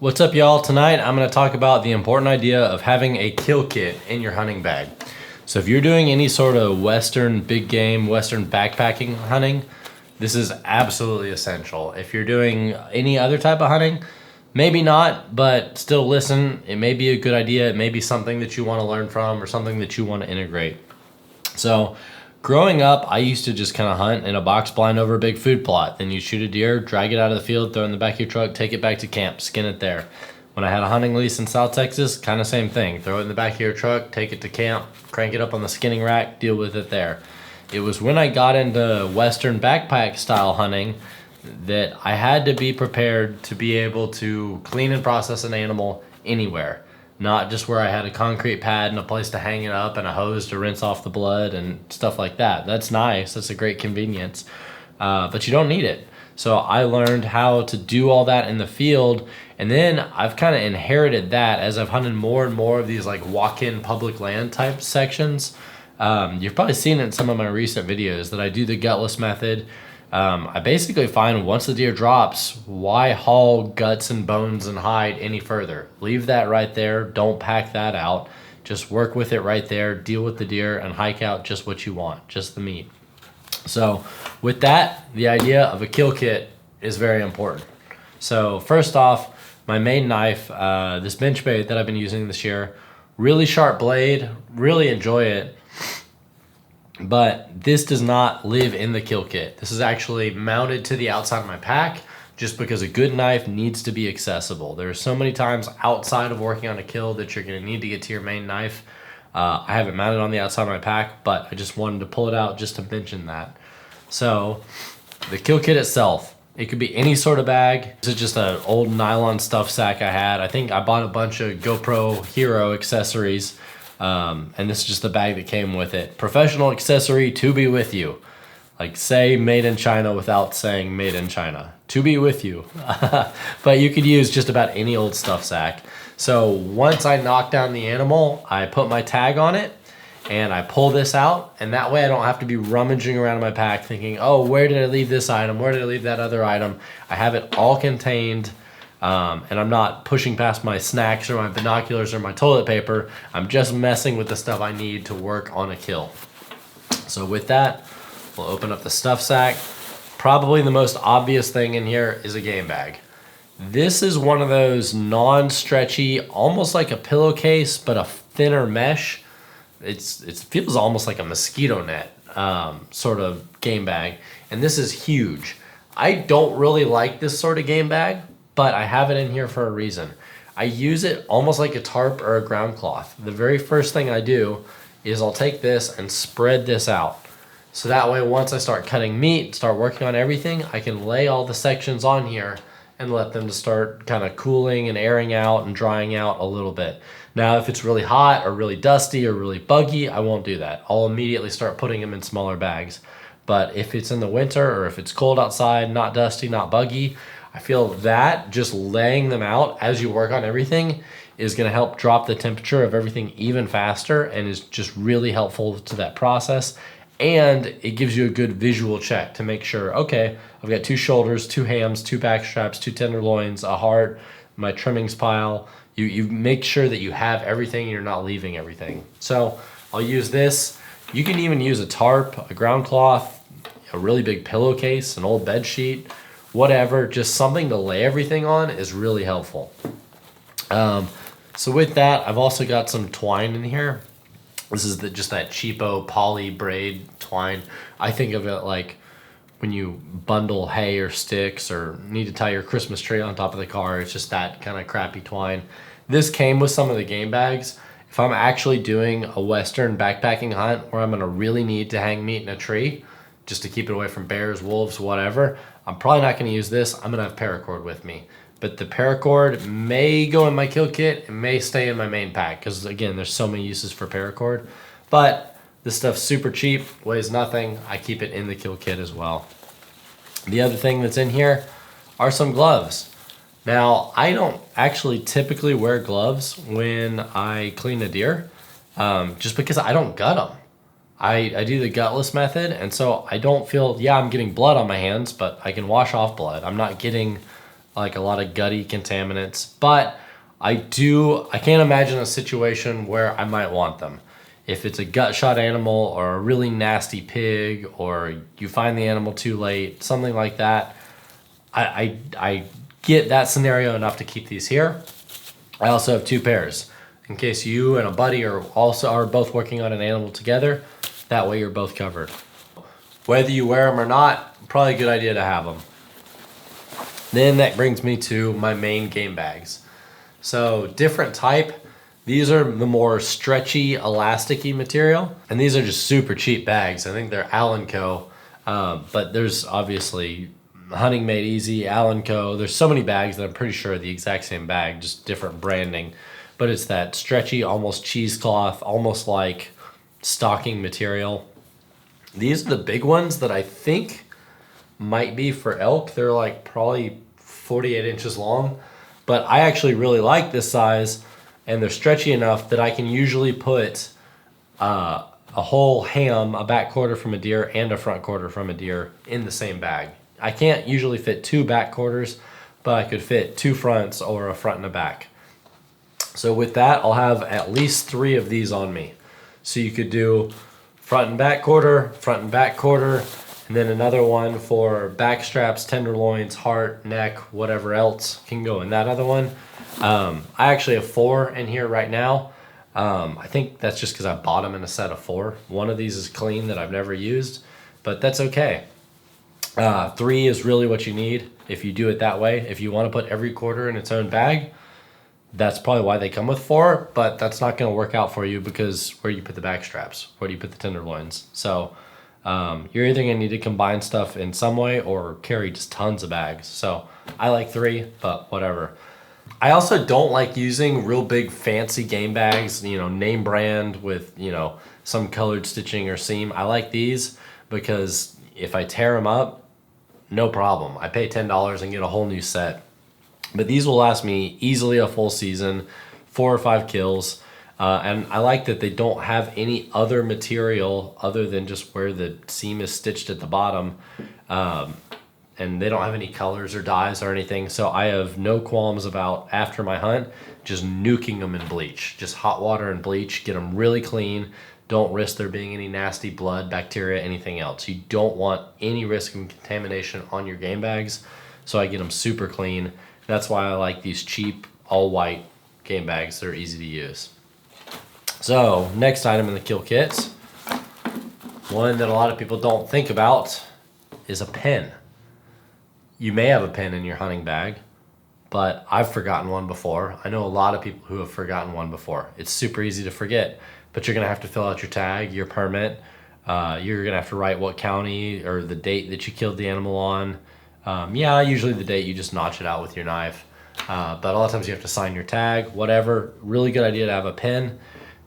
What's up, y'all? Tonight I'm going to talk about the important idea of having a kill kit in your hunting bag. So if you're doing any sort of Western big game, Western backpacking hunting, this is absolutely essential. If you're doing any other type of hunting, maybe not, but still listen. It may be a good idea. It may be something that you want to learn from or something that you want to integrate. So growing up, I used to just kind of hunt in a box blind over a big food plot. Then you shoot a deer, drag it out of the field, throw it in the back of your truck, take it back to camp, skin it there. When I had a hunting lease in South Texas, kind of same thing. Throw it in the back of your truck, take it to camp, crank it up on the skinning rack, deal with it there. It was when I got into Western backpack style hunting that I had to be prepared to be able to clean and process an animal anywhere. Not just where I had a concrete pad and a place to hang it up and a hose to rinse off the blood and stuff like that. That's nice. That's a great convenience. But you don't need it. So I learned how to do all that in the field. And then I've kind of inherited that as I've hunted more and more of these like walk-in public land type sections. You've probably seen it in some of my recent videos that I do the gutless method. I basically find once the deer drops, why haul guts and bones and hide any further? Leave that right there. Don't pack that out. Just work with it right there. Deal with the deer and hike out just what you want, just the meat. So with that, the idea of a kill kit is very important. So first off, my main knife, this bench blade that I've been using this year, really sharp blade, really enjoy it. But this does not live in the kill kit. This is actually mounted to the outside of my pack just because a good knife needs to be accessible. There are so many times outside of working on a kill that you're going to need to get to your main knife. I have it mounted on the outside of my pack, but I just wanted to pull it out just to mention that. So the kill kit itself, it could be any sort of bag. This is just an old nylon stuff sack I had. I think I bought a bunch of GoPro Hero accessories. And this is just the bag that came with it. Professional accessory to be with you. Like say made in China without saying made in China. To be with you. But you could use just about any old stuff sack. So once I knock down the animal, I put my tag on it and I pull this out. And that way I don't have to be rummaging around in my pack thinking, oh, where did I leave this item? Where did I leave that other item? I have it all contained. And I'm not pushing past my snacks or my binoculars or my toilet paper. I'm just messing with the stuff I need to work on a kill. So with that, we'll open up the stuff sack. Probably the most obvious thing in here is a game bag. This is one of those non-stretchy, almost like a pillowcase, but a thinner mesh. It feels almost like a mosquito net sort of game bag. And this is huge. I don't really like this sort of game bag, but I have it in here for a reason. I use it almost like a tarp or a ground cloth. The very first thing I do is I'll take this and spread this out. So that way, once I start cutting meat, start working on everything, I can lay all the sections on here and let them start kind of cooling and airing out and drying out a little bit. Now, if it's really hot or really dusty or really buggy, I won't do that. I'll immediately start putting them in smaller bags. But if it's in the winter or if it's cold outside, not dusty, not buggy, I feel that just laying them out as you work on everything is going to help drop the temperature of everything even faster and is just really helpful to that process. And it gives you a good visual check to make sure, okay, I've got 2 shoulders, 2 hams, 2 back straps, 2 tenderloins, a heart, my trimmings pile. You make sure that you have everything and you're not leaving everything. So I'll use this. You can even use a tarp, a ground cloth, a really big pillowcase, an old bed sheet, whatever, just something to lay everything on is really helpful. So with that, I've also got some twine in here. This is just that cheapo poly braid twine. I think of it like when you bundle hay or sticks or need to tie your Christmas tree on top of the car. It's just that kind of crappy twine. This came with some of the game bags. If I'm actually doing a Western backpacking hunt where I'm gonna really need to hang meat in a tree, just to keep it away from bears, wolves, whatever, I'm probably not going to use this. I'm going to have paracord with me. But the paracord may go in my kill kit. It may stay in my main pack because, again, there's so many uses for paracord. But this stuff's super cheap, weighs nothing. I keep it in the kill kit as well. The other thing that's in here are some gloves. Now, I don't actually typically wear gloves when I clean a deer just because I don't gut them. I do the gutless method, and so I don't feel, I'm getting blood on my hands, but I can wash off blood. I'm not getting like a lot of gutty contaminants, but I can't imagine a situation where I might want them. If it's a gut shot animal or a really nasty pig, or you find the animal too late, something like that, I get that scenario enough to keep these here. I also have 2 pairs in case you and a buddy are both working on an animal together. That way you're both covered. Whether you wear them or not, probably a good idea to have them. Then that brings me to my main game bags. So different type. These are the more stretchy, elasticy material, and these are just super cheap bags. I think they're Allen Co. But there's obviously Hunting Made Easy, Allen Co. There's so many bags that I'm pretty sure are the exact same bag, just different branding. But it's that stretchy, almost cheesecloth, almost like stocking material. These are the big ones that I think might be for elk. They're like probably 48 inches long, but I actually really like this size, and they're stretchy enough that I can usually put a whole ham, a back quarter from a deer and a front quarter from a deer in the same bag. I can't usually fit 2 back quarters, but I could fit 2 fronts or a front and a back. So with that, I'll have at least 3 of these on me. So you could do front and back quarter, and then another one for back straps, tenderloins, heart, neck, whatever else can go in that other one. I actually have 4 in here right now. I think that's just because I bought them in a set of 4. One of these is clean that I've never used, but that's okay. 3 is really what you need if you do it that way. If you want to put every quarter in its own bag, that's probably why they come with 4, but that's not going to work out for you because where do you put the back straps? Where do you put the tenderloins? So you're either going to need to combine stuff in some way or carry just tons of bags. So I like 3, but whatever. I also don't like using real big fancy game bags, name brand with, some colored stitching or seam. I like these because if I tear them up, no problem. I pay $10 and get a whole new set. But these will last me easily a full season, 4 or 5 kills. And I like that they don't have any other material other than just where the seam is stitched at the bottom. And they don't have any colors or dyes or anything. So I have no qualms about, after my hunt, just nuking them in bleach. Just hot water and bleach, get them really clean. Don't risk there being any nasty blood, bacteria, anything else. You don't want any risk of contamination on your game bags. So I get them super clean. That's why I like these cheap, all white game bags that are easy to use. So next item in the kill kits, one that a lot of people don't think about is a pen. You may have a pen in your hunting bag, but I've forgotten one before. I know a lot of people who have forgotten one before. It's super easy to forget, but you're gonna have to fill out your tag, your permit. You're gonna have to write what county or the date that you killed the animal on. Usually the date, you just notch it out with your knife. But a lot of times you have to sign your tag, whatever. Really good idea to have a pen.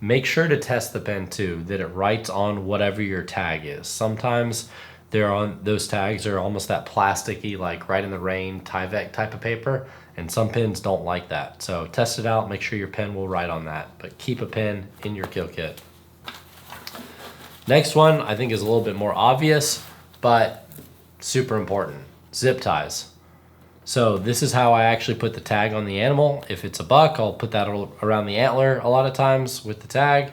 Make sure to test the pen too, that it writes on whatever your tag is. Sometimes those tags are almost that plasticky, like Right in the Rain, Tyvek type of paper, and some pens don't like that. So test it out, make sure your pen will write on that, but keep a pen in your kill kit. Next one I think is a little bit more obvious, but super important. Zip ties. So this is how I actually put the tag on the animal. If it's a buck, I'll put that around the antler a lot of times with the tag.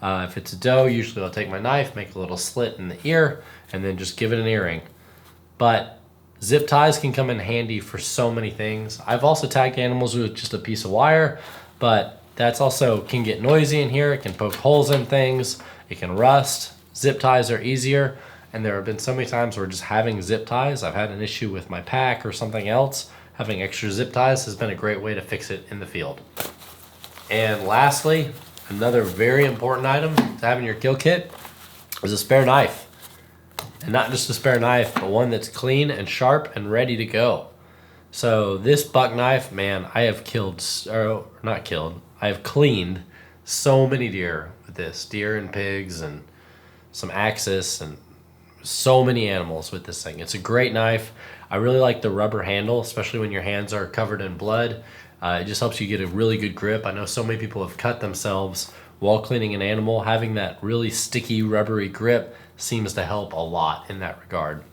If it's a doe, usually I'll take my knife, make a little slit in the ear, and then just give it an earring. But zip ties can come in handy for so many things. I've also tagged animals with just a piece of wire, but that's also can get noisy in here. It can poke holes in things. It can rust. Zip ties are easier. And there have been so many times where just having zip ties, I've had an issue with my pack or something else. Having extra zip ties has been a great way to fix it in the field. And lastly, another very important item to have in your kill kit is a spare knife. And not just a spare knife, but one that's clean and sharp and ready to go. So this buck knife, man, I have I have cleaned so many deer with this. Deer and pigs and some axis and so many animals with this thing. It's a great knife. I really like the rubber handle, especially when your hands are covered in blood. It just helps you get a really good grip. I know so many people have cut themselves while cleaning an animal. Having that really sticky, rubbery grip seems to help a lot in that regard.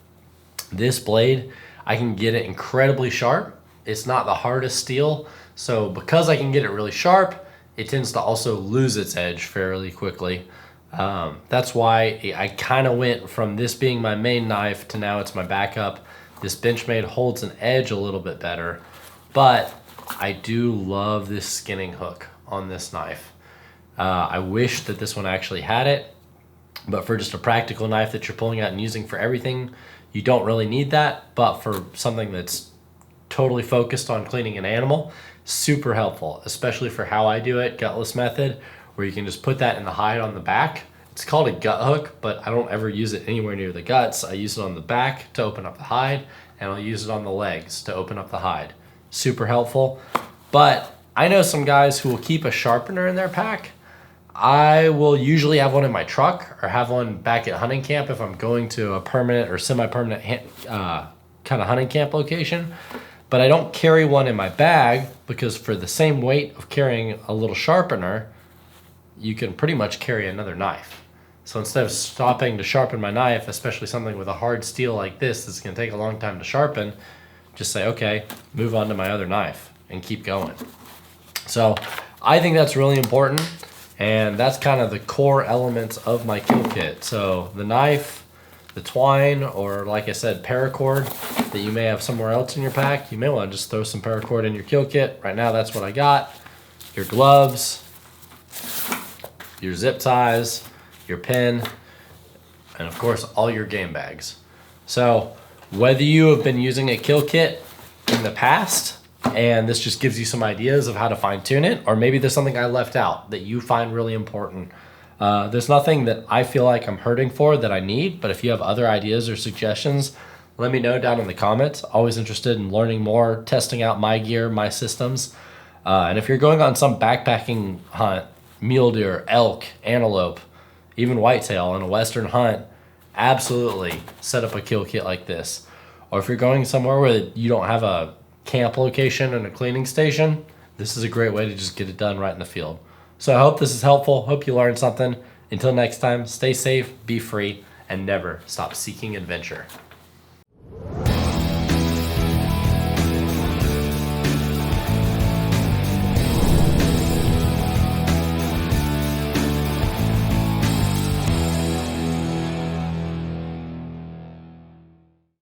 This blade, I can get it incredibly sharp It's not the hardest steel, so because I can get it really sharp, it tends to also lose its edge fairly quickly. That's why I kind of went from this being my main knife to now it's my backup. This Benchmade holds an edge a little bit better, but I do love this skinning hook on this knife. I wish that this one actually had it, but for just a practical knife that you're pulling out and using for everything, you don't really need that. But for something that's totally focused on cleaning an animal, super helpful, especially for how I do it, gutless method, where you can just put that in the hide on the back. It's called a gut hook, but I don't ever use it anywhere near the guts. I use it on the back to open up the hide, and I'll use it on the legs to open up the hide. Super helpful. But I know some guys who will keep a sharpener in their pack. I will usually have one in my truck or have one back at hunting camp if I'm going to a permanent or semi-permanent kind of hunting camp location. But I don't carry one in my bag because for the same weight of carrying a little sharpener, you can pretty much carry another knife. So instead of stopping to sharpen my knife, especially something with a hard steel like this that's going to take a long time to sharpen, just say, okay, move on to my other knife and keep going. So I think that's really important, and that's kind of the core elements of my kill kit. So the knife, the twine, or like I said, paracord that you may have somewhere else in your pack. You may want to just throw some paracord in your kill kit. Right now, that's what I got. Your gloves, your zip ties, your pin, and of course, all your game bags. So whether you have been using a kill kit in the past, and this just gives you some ideas of how to fine tune it, or maybe there's something I left out that you find really important. There's nothing that I feel like I'm hurting for that I need, but if you have other ideas or suggestions, let me know down in the comments. Always interested in learning more, testing out my gear, my systems. And if you're going on some backpacking hunt, mule deer, elk, antelope, even whitetail on a western hunt, absolutely set up a kill kit like this. Or if you're going somewhere where you don't have a camp location and a cleaning station, this is a great way to just get it done right in the field. So I hope this is helpful. Hope you learned something. Until next time, stay safe, be free, and never stop seeking adventure.